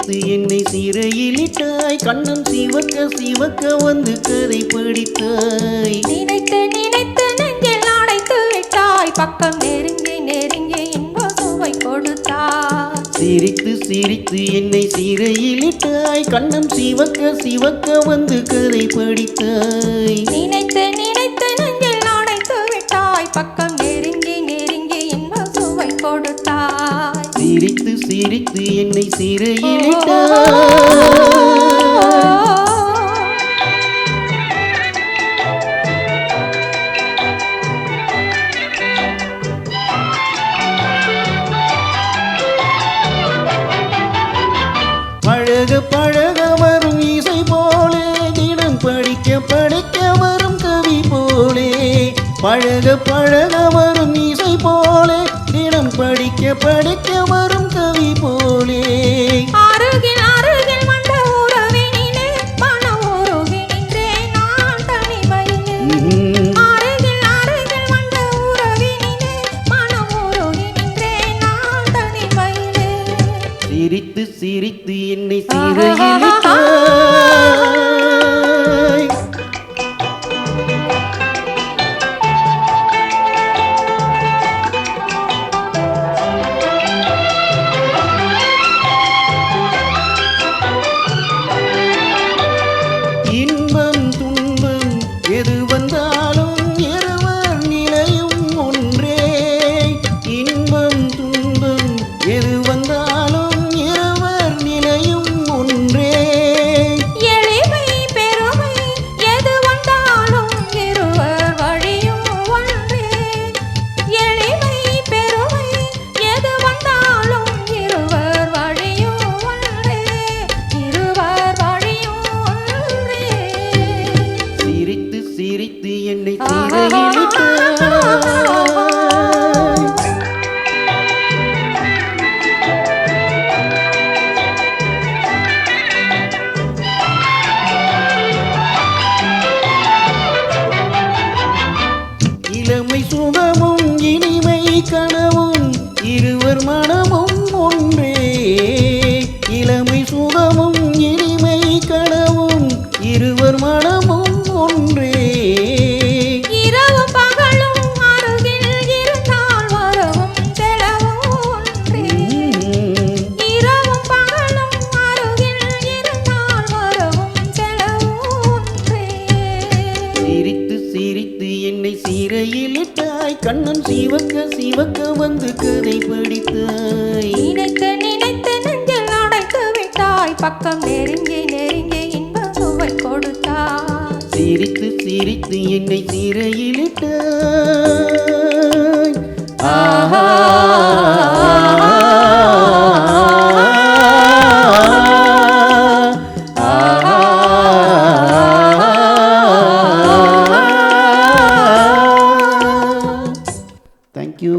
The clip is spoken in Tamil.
சிரித்து என்னை சிறையிலிட்டாய். கண்ணம் சிவக்க சிவக்க வந்து கதை படித்தாய். நினைத்து நினைத்து நெஞ்சில் அடைத்து விட்டாய். பக்கம் நெருங்கி நெருங்கி இன்ப சுவை கொடுத்தாய். சிரித்து சிரித்து என்னை சிறையிலிட்டாய். கண்ணம் சிவக்க சிவக்க வந்து கதை படித்தாய். நினைத்து நினைத்து நெஞ்சில் அடைத்து விட்டாய். பக்கம் நெருங்கி நெருங்கி இன்ப சுவை கொடுத்தாய். சிரித்து சிரித்து என்னை சிறையிலிட்டாய். பழக பழக வரும் இசை போலே, தினம் படிக்க படிக்க வரும் கவி போலே. பழக பழக வரும் இசை போலே, தினம் படிக்க படிக்க வரும் கவி போலே. அருகில் அருகில் வந்த உறவினிலே மனம் உருகி நின்றேன் நான் தனிமையிலே. அருகில் அருகில் வந்த உறவினிலே மனம் உருகி நின்றேன் நான் தனிமையிலே. சிரித்து சிரித்து என்னை சிறையிலிட்டாய். இன்பம் துன்பம் எது வந்தாலும் இருவர் நிலையும் ஒன்றே. இன்பம் துன்பம் எது வந்தாலும் இருவர் நிலையும் ஒன்றே. எளிமை பெருமை எது வந்தாலும் இருவர் வழியும் ஒன்றே. எளிமை பெருமை எது வந்தாலும் இருவர் வழியும் ஒன்றே. இருவர் வழியும் ஒன்றே. சிரித்து சிரித்து என்னை சிறையிலிட்டாய். இளமை சுகமும் இனிமை கனவும் இருவர் மனமும் ஒன்றே. இளமை சுகமும் இனிமை கனவும் இருவர் மனமும் ஒன்றே. இரவும் பகலும் அருகில் இருந்தால் வரவும் செலவும் ஒன்றே. இரவும் பகலும் அருகில் இருந்தால் வரவும் செலவும் ஒன்றே. சிரித்து சிரித்து என்னை சிறையிலிட்டாய். கண்ணம் சிவக்க சிவக்க வந்து கதை படித்தாய். நினைத்து நினைத்து நெஞ்சில் அடைத்து விட்டாய். பக்கம் நெருங்கி நெருங்கி இன்ப சுவை கொடுத்தாய். சிரித்து சிரித்து என்னை சிறையிலிட்டாய். ஆஹா Thank you.